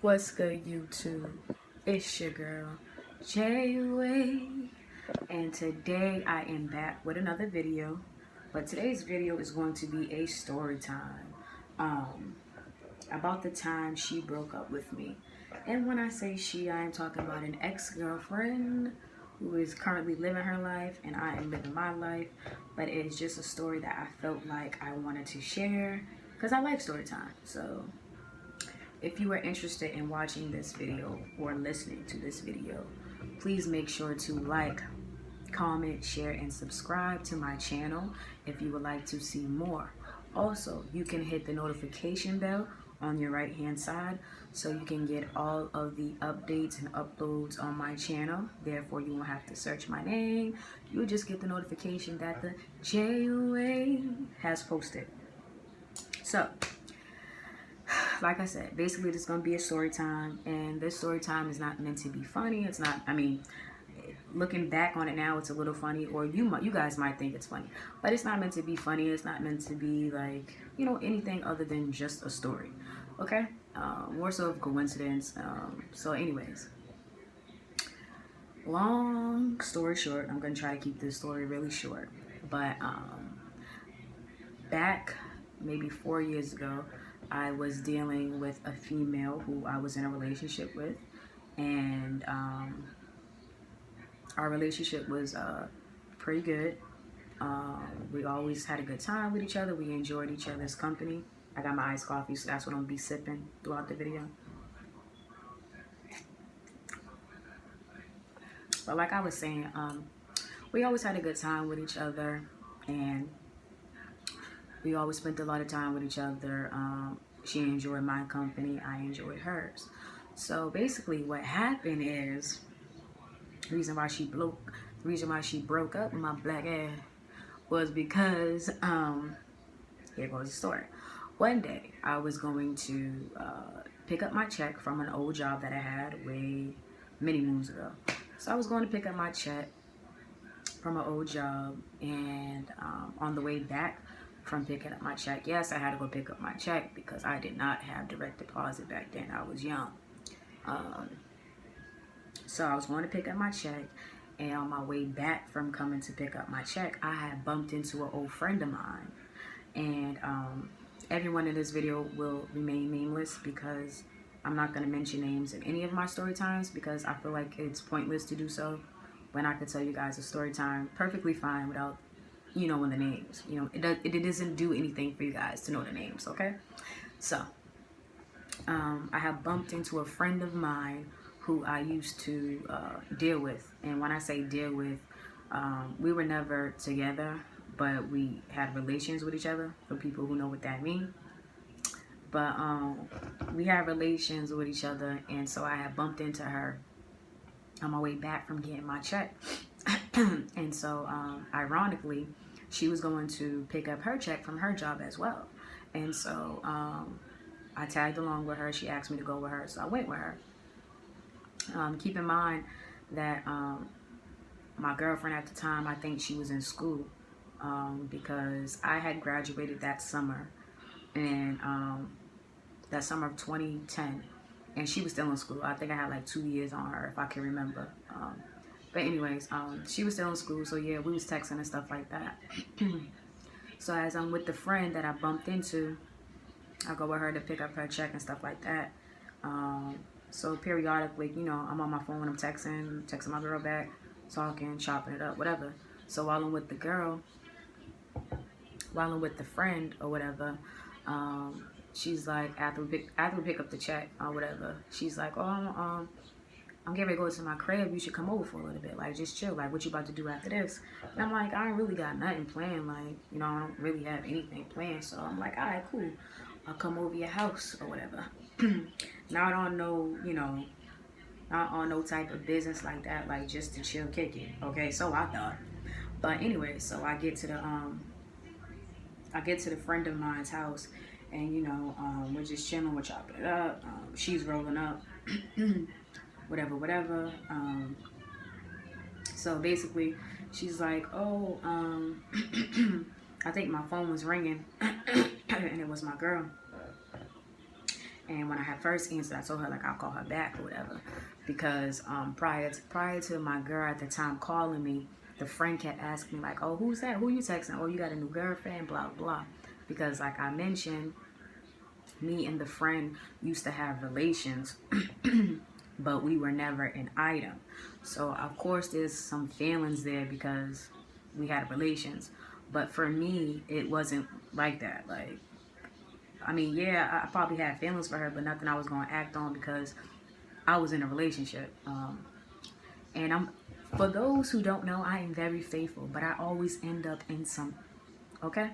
What's good, YouTube? It's your girl, Jayyy Wayyy, and today I am back with another video. But today's video is going to be a story time about the time she broke up with me. And when I say she, I am talking about an ex-girlfriend who is currently living her life, and I am living my life. But it's just a story that I felt like I wanted to share because I like story time. So if you are interested in watching this video or listening to this video, please make sure to like, comment, share, and subscribe to my channel if you would like to see more. Also, you can hit the notification bell on your right hand side so you can get all of the updates and uploads on my channel. Therefore, you won't have to search my name. You'll just get the notification that the Jayyy Wayyy has posted. So, like I said, basically this is going to be a story time, and this story time is not meant to be funny. It's not, I mean, looking back on it now, it's a little funny, or you guys might think it's funny, but it's not meant to be funny. It's not meant to be like, you know, anything other than just a story, okay? More so of coincidence. So anyways, long story short, I'm going to try to keep this story really short, but back maybe 4 years ago, I was dealing with a female who I was in a relationship with, and our relationship was pretty good. We always had a good time with each other. We enjoyed each other's company. I got my iced coffee, so that's what I'm gonna be sipping throughout the video. But like I was saying, we always had a good time with each other, and we always spent a lot of time with each other. She enjoyed my company, I enjoyed hers. So basically what happened is, the reason why she broke up with my black ass was because, here goes the story. One day I was going to pick up my check from an old job that I had many moons ago. So I was going to pick up my check from an old job, and on the way back from picking up my check, yes, I had to go pick up my check because I did not have direct deposit back then. I was young. So I was going to pick up my check, and on my way back from coming to pick up my check, I had bumped into an old friend of mine. And everyone in this video will remain nameless because I'm not going to mention names in any of my story times, because I feel like it's pointless to do so when I could tell you guys a story time perfectly fine without, you know, the names. You know, it doesn't do anything for you guys to know the names, okay? So I have bumped into a friend of mine who I used to deal with. And when I say deal with, we were never together, but we had relations with each other, for people who know what that means. But we had relations with each other, and so I had bumped into her on my way back from getting my check. And so ironically, she was going to pick up her check from her job as well. And so I tagged along with her. She asked me to go with her, so I went with her. Keep in mind that my girlfriend at the time, I think she was in school, because I had graduated that summer, and that summer of 2010, and she was still in school. I think I had like 2 years on her, if I can remember. But anyways, she was still in school, so yeah, we was texting and stuff like that. So as I'm with the friend that I bumped into, I go with her to pick up her check and stuff like that. So periodically, you know, I'm on my phone, I'm texting my girl back, talking, chopping it up, whatever. So while I'm with the girl, while I'm with the friend or whatever, she's like, after we pick up the check or whatever, she's like, oh, I'm getting ready to go to my crib. You should come over for a little bit, like just chill. Like, what you about to do after this? And I'm like, I ain't really got nothing planned. Like, you know, I don't really have anything planned. So I'm like, all right, cool. I'll come over your house or whatever. Now I don't know, you know, not on no type of business like that, like just to chill, kick it. Okay, so I thought. But anyway, so I get to the friend of mine's house, and you know, we're just chilling, we're chopping it up. She's rolling up, whatever. So basically, she's like, oh, I think my phone was ringing, and it was my girl. And when I had first answered, I told her like I'll call her back or whatever, because prior to my girl at the time calling me, the friend kept asking me like, oh, who's that? Who you texting? Oh, you got a new girlfriend? Blah blah. Because like I mentioned, me and the friend used to have relations, but we were never an item. So of course there's some feelings there because we had relations. But for me, it wasn't like that. Like, I mean, yeah, I probably had feelings for her, but nothing I was going to act on because I was in a relationship. And for those who don't know, I am very faithful, but I always end up in some, okay?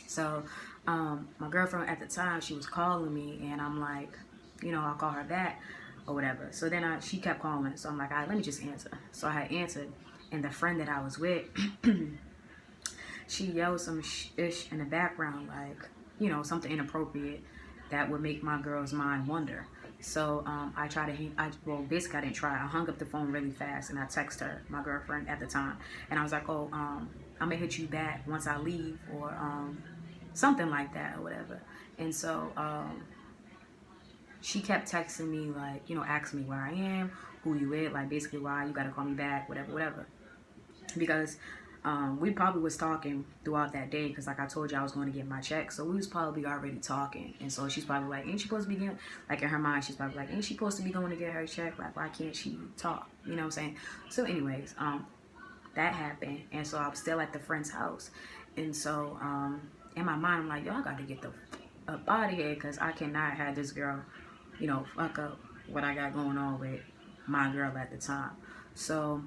So, my girlfriend at the time, she was calling me, and I'm like, you know, I'll call her back or whatever. So then she kept calling, so I'm like, all right, let me just answer. So I had answered, and the friend that I was with, she yelled some ish in the background, like, you know, something inappropriate that would make my girl's mind wander. So I tried to, well, basically I didn't try. I hung up the phone really fast and I texted her, my girlfriend at the time. And I was like, oh, I'm gonna hit you back once I leave, or something like that or whatever. And so she kept texting me like, you know, asking me where I am, who you with, like basically why you gotta call me back, whatever, whatever. Because we probably was talking throughout that day, because like I told you I was going to get my check, so we was probably already talking. And so she's probably like, ain't she supposed to be getting, like in her mind she's probably like, ain't she supposed to be going to get her check, like why can't she talk, you know what I'm saying? So anyways, that happened, and so I was still at the friend's house. And so in my mind I'm like, yo, I gotta get the up out of here, because I cannot have this girl, you know, fuck up what I got going on with my girl at the time. So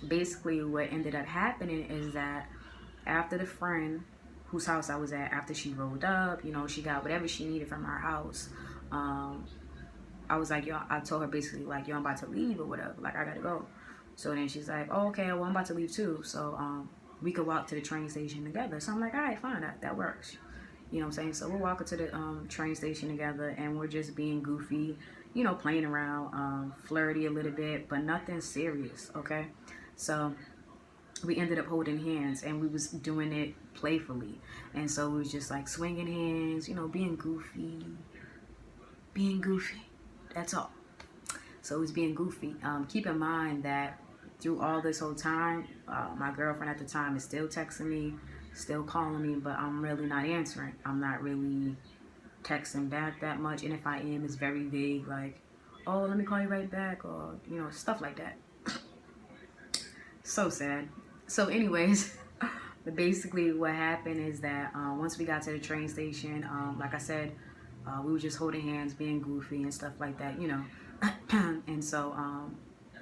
basically what ended up happening is that after the friend whose house I was at, after she rolled up, you know, she got whatever she needed from her house, I was like, yo, I told her basically like, yo, I'm about to leave or whatever, like I gotta go. So then she's like, oh, okay, well, I'm about to leave too, so we could walk to the train station together. So I'm like, all right, fine, that works. You know what I'm saying? So we're walking to the train station together, and we're just being goofy, you know, playing around, flirty a little bit, but nothing serious, okay? So we ended up holding hands, and we was doing it playfully. And so we was just like swinging hands, you know, being goofy. That's all. So it was being goofy. Keep in mind that through all this whole time, my girlfriend at the time is still texting me, still calling me, but I'm really not answering. I'm not really texting back that much, and if I am, it's very vague, like, oh, let me call you right back, or, you know, stuff like that. So sad. So anyways, basically what happened is that once we got to the train station, like I said, we were just holding hands, being goofy and stuff like that, you know. And so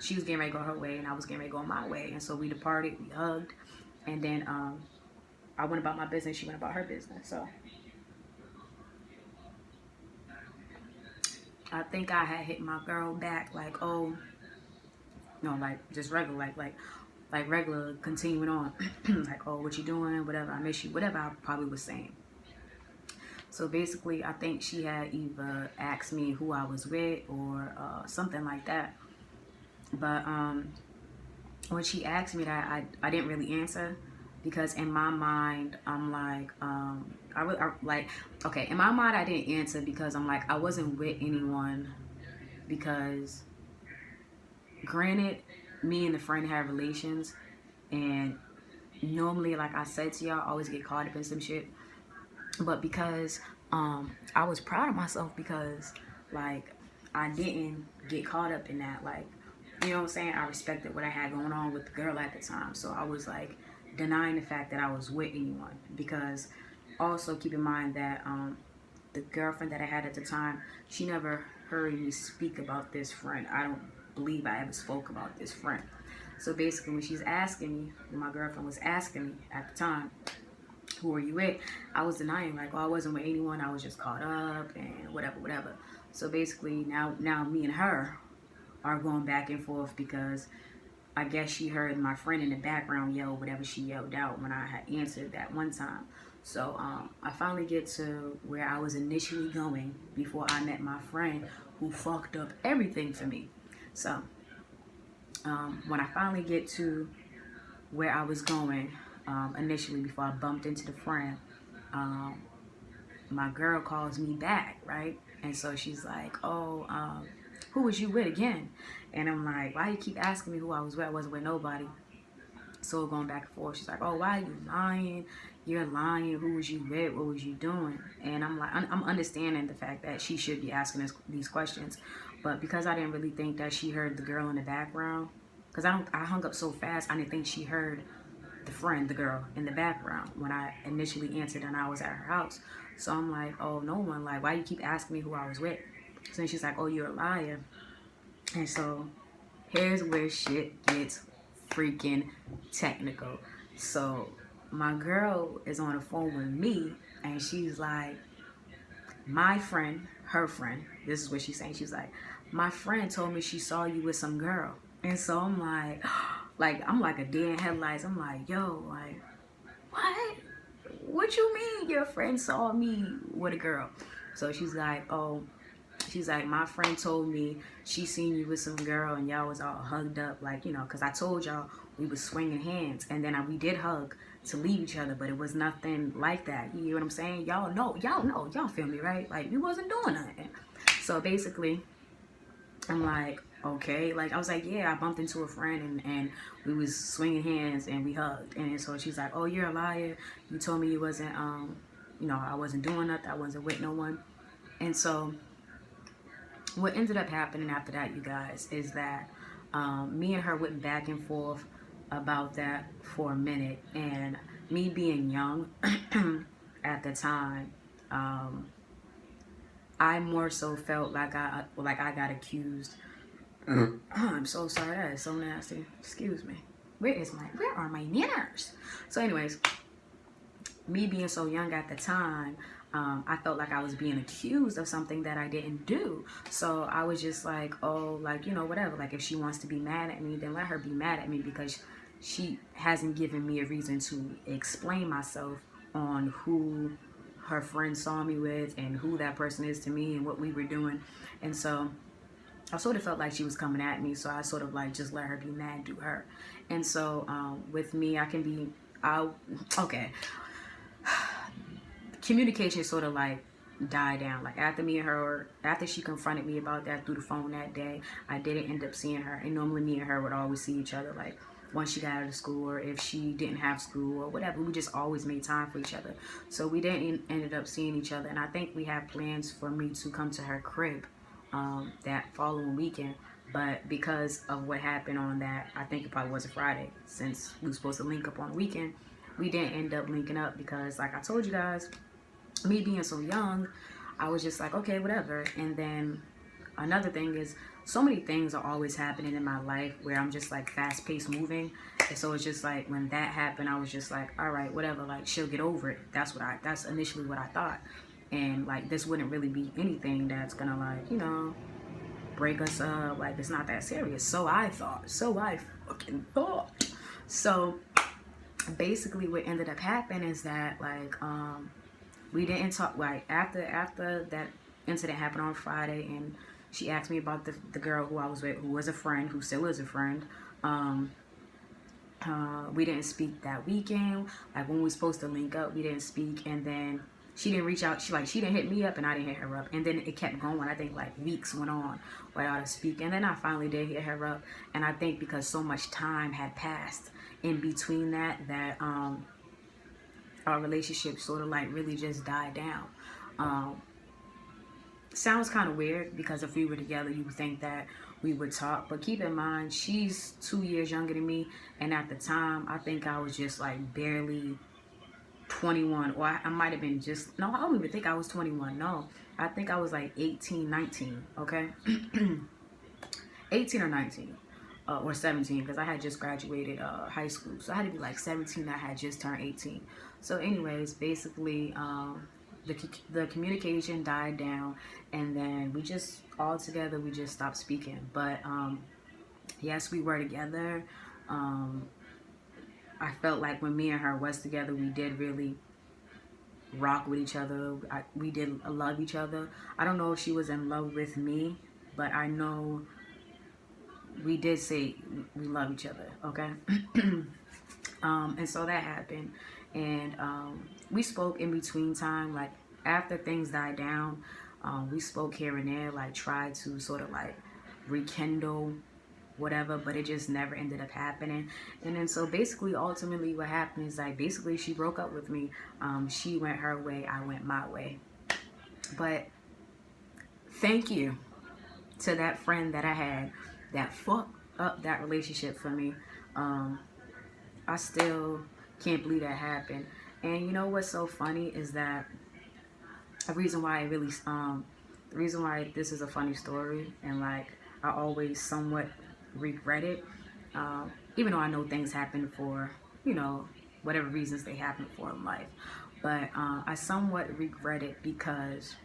she was getting ready to go her way, and I was getting ready to go my way. And so we departed, we hugged, and then I went about my business, she went about her business. So I think I had hit my girl back like, oh, no, like just regular, like regular, continuing on. Like, oh, what you doing, whatever, I miss you, whatever I probably was saying. So basically I think she had either asked me who I was with or something like that. But when she asked me that, I didn't really answer, because in my mind I'm like, okay, in my mind I didn't answer because I'm like, I wasn't with anyone, because granted, me and the friend have relations, and normally, like I said to y'all, I always get caught up in some shit. But because I was proud of myself, because like I didn't get caught up in that, like, you know what I'm saying, I respected what I had going on with the girl at the time. So I was like denying the fact that I was with anyone, because also keep in mind that the girlfriend that I had at the time, she never heard me speak about this friend. I don't believe I ever spoke about this friend. So basically when she's asking me, when my girlfriend was asking me at the time, who are you with, I was denying, like, oh, I wasn't with anyone, I was just caught up and whatever, whatever. So basically now me and her are going back and forth, because I guess she heard my friend in the background yell whatever she yelled out when I had answered that one time. So I finally get to where I was initially going before I met my friend, who fucked up everything for me. So when I finally get to where I was going, initially before I bumped into the friend, my girl calls me back, right? And so she's like, oh, who was you with again? And I'm like, why you keep asking me who I was with? I wasn't with nobody. So going back and forth, she's like, oh, why are you lying? You're lying. Who was you with? What was you doing? And I'm like, I'm understanding the fact that she should be asking us these questions. But because I didn't really think that she heard the girl in the background, because I hung up so fast, I didn't think she heard the friend, the girl in the background when I initially answered and I was at her house. So I'm like, oh, no one, like, why you keep asking me who I was with? So then she's like, oh, you're a liar. And so here's where shit gets freaking technical. So my girl is on the phone with me and she's like, my friend, her friend, this is what she's saying. She's like, my friend told me she saw you with some girl. And so I'm like I'm like a deer in headlights. I'm like, yo, like, what? What you mean your friend saw me with a girl? So she's like, oh, she's like, my friend told me she seen you with some girl and y'all was all hugged up, like, you know, because I told y'all we was swinging hands, and then we did hug to leave each other, but it was nothing like that. You hear what I'm saying? Y'all know, y'all feel me, right? Like, we wasn't doing nothing. So basically, I'm like, okay. Like, I was like, yeah, I bumped into a friend and we was swinging hands and we hugged. And so she's like, oh, you're a liar. You told me you wasn't, you know, I wasn't doing nothing. I wasn't with no one. And so what ended up happening after that, you guys, is that me and her went back and forth about that for a minute. And me being young at the time, I more so felt like I got accused. Oh, I'm so sorry. That is so nasty. Excuse me. Where are my manners? So anyways, me being so young at the time, I felt like I was being accused of something that I didn't do. So I was just like, oh, like, you know, whatever. Like, if she wants to be mad at me, then let her be mad at me, because she hasn't given me a reason to explain myself on who her friend saw me with and who that person is to me and what we were doing. And so I sort of felt like she was coming at me, so I sort of like just let her be mad, do her. And so with me, okay, communication sort of like died down. Like, after me and her, after she confronted me about that through the phone that day, I didn't end up seeing her. And normally me and her would always see each other, like, once she got out of school, or if she didn't have school or whatever. We just always made time for each other. So we didn't ended up seeing each other. And I think we had plans for me to come to her crib that following weekend. But because of what happened on that, I think it probably was a Friday, since we were supposed to link up on the weekend, we didn't end up linking up because, like I told you guys, me being so young, I was just like, okay, whatever. And then another thing is, so many things are always happening in my life where I'm just like fast-paced moving. And so it's just like, when that happened, I was just like, all right, whatever, like, she'll get over it. That's initially what I thought. And like, this wouldn't really be anything that's gonna, like, you know, break us up. Like, it's not that serious. So I thought. So I fucking thought. So basically what ended up happening is that, like, we didn't talk. Like, after that incident happened on Friday, and she asked me about the girl who I was with, who was a friend, who still is a friend. We didn't speak that weekend. Like, when we were supposed to link up, we didn't speak. And then she didn't reach out. She didn't hit me up, and I didn't hit her up. And then it kept going. I think like weeks went on without us speaking. And then I finally did hit her up. And I think because so much time had passed in between that our relationship sort of like really just died down. Sounds kind of weird, because if we were together, you would think that we would talk. But keep in mind, she's 2 years younger than me, and at the time, I think I was just like barely 21, or I might have been just, no, I don't even think I was 21. No, I think I was like 18, 19, okay? 18 or 19. Or 17, because I had just graduated high school. So I had to be like 17. I had just turned 18. So anyways, basically, the communication died down, and then we just, all together, we just stopped speaking. But yes, we were together. I felt like when me and her was together, we did really rock with each other. We did love each other. I don't know if she was in love with me, but I know we did say we love each other, okay? And so that happened, and we spoke in between time, like after things died down. We spoke here and there, like tried to sort of like rekindle whatever, but it just never ended up happening. And then so basically ultimately what happened is like basically she broke up with me. She went her way, I went my way. But thank you to that friend that I had that fucked up that relationship for me. I still can't believe that happened. And you know what's so funny is that the reason why the reason why this is a funny story, and like I always somewhat regret it, even though I know things happen for, you know, whatever reasons they happen for in life, but I somewhat regret it because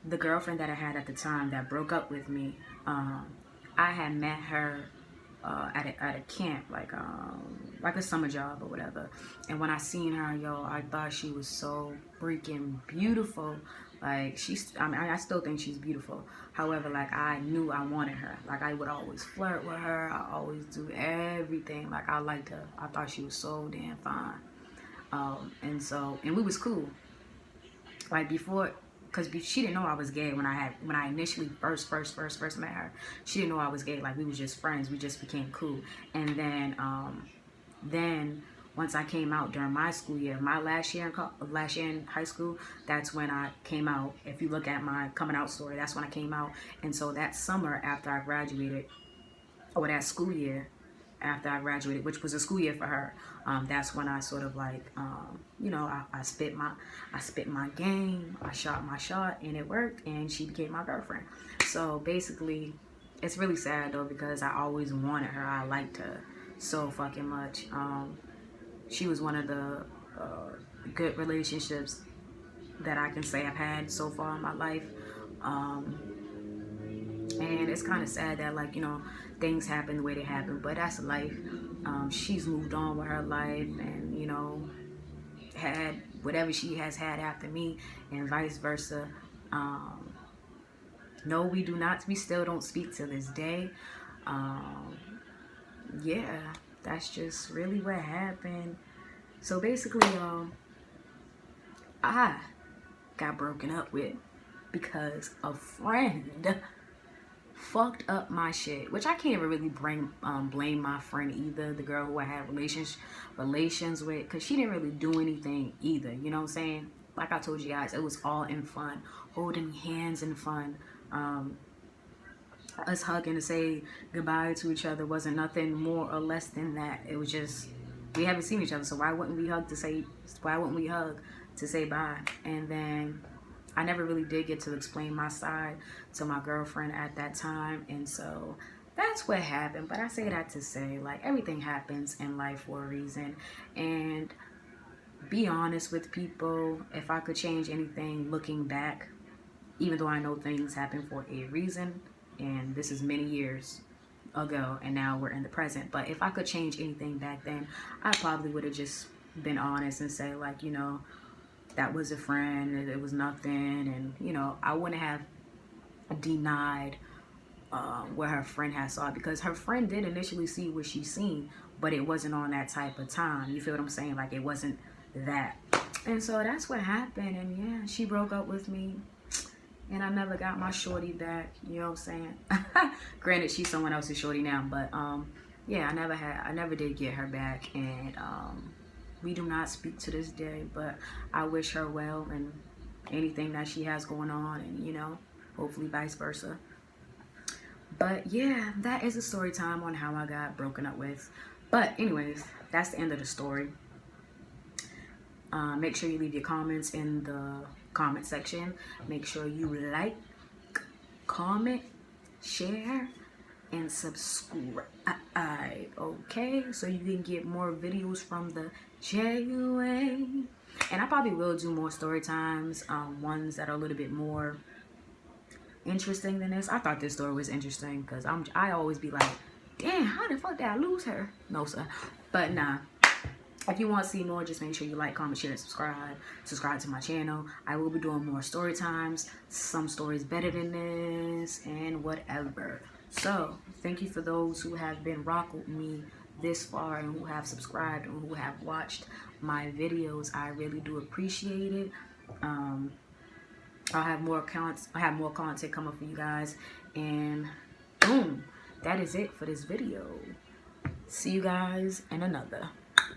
the girlfriend that I had at the time that broke up with me, I had met her at a camp, like a summer job or whatever. And when I seen her, yo, I thought she was so freaking beautiful. Like I mean, I still think she's beautiful. However, like I knew I wanted her. Like I would always flirt with her. I always do everything. Like I liked her. I thought she was so damn fine. And we was cool. Like before, because she didn't know I was gay when I initially first met her. She didn't know I was gay. Like we was just friends. We just became cool. And then once I came out during my school year, my last year in high school, that's when I came out. If you look at my coming out story, that's when I came out. And so that summer after I graduated, or that school year after I graduated, which was a school year for her, that's when I sort of like, you know, I spit my game, I shot my shot, and it worked, and she became my girlfriend. So basically, it's really sad though because I always wanted her. I liked her so fucking much. She was one of the good relationships that I can say I've had so far in my life. And it's kind of sad that, like, you know, things happen the way they happen, but that's life. She's moved on with her life and, you know, had whatever she has had after me and vice versa. No, we do not. We still don't speak to this day. Yeah, that's just really what happened. So basically, I got broken up with because a friend fucked up my shit, which I can't even really blame my friend either, the girl who I had relations with, because she didn't really do anything either, you know what I'm saying? Like I told you guys, it was all in fun, holding hands in fun. Us hugging to say goodbye to each other wasn't nothing more or less than that. It was just, we haven't seen each other, so why wouldn't we hug to say bye? And then I never really did get to explain my side to my girlfriend at that time, and so that's what happened. But I say that to say, like, everything happens in life for a reason, and be honest with people. If I could change anything looking back, even though I know things happen for a reason, and this is many years ago, and now we're in the present, but if I could change anything back then, I probably would have just been honest and say, like, you know, that was a friend, it was nothing, and, you know, I wouldn't have denied what her friend had saw, because her friend did initially see what she seen, but it wasn't on that type of time. You feel what I'm saying? Like, it wasn't that. And so that's what happened, and yeah, she broke up with me, and I never got my shorty back, you know what I'm saying? Granted, she's someone else's shorty now, but yeah, I never did get her back, and we do not speak to this day, but I wish her well and anything that she has going on, and, you know, hopefully vice versa. But yeah, that is a story time on how I got broken up with. But anyways, that's the end of the story. Make sure you leave your comments in the comment section. Make sure you like, comment, share, and subscribe. Okay, so you can get more videos from the Jayyy Wayyy. And I probably will do more story times, ones that are a little bit more interesting than this. I thought this story was interesting because I always be like, damn, how the fuck did I lose her? No, sir. But nah. If you want to see more, just make sure you like, comment, share, and subscribe. Subscribe to my channel. I will be doing more story times. Some stories better than this, and whatever. So, thank you for those who have been rocking with me this far, and who have subscribed, and who have watched my videos. I really do appreciate it. I'll have more accounts. I have more content coming for you guys. And boom, that is it for this video. See you guys in another.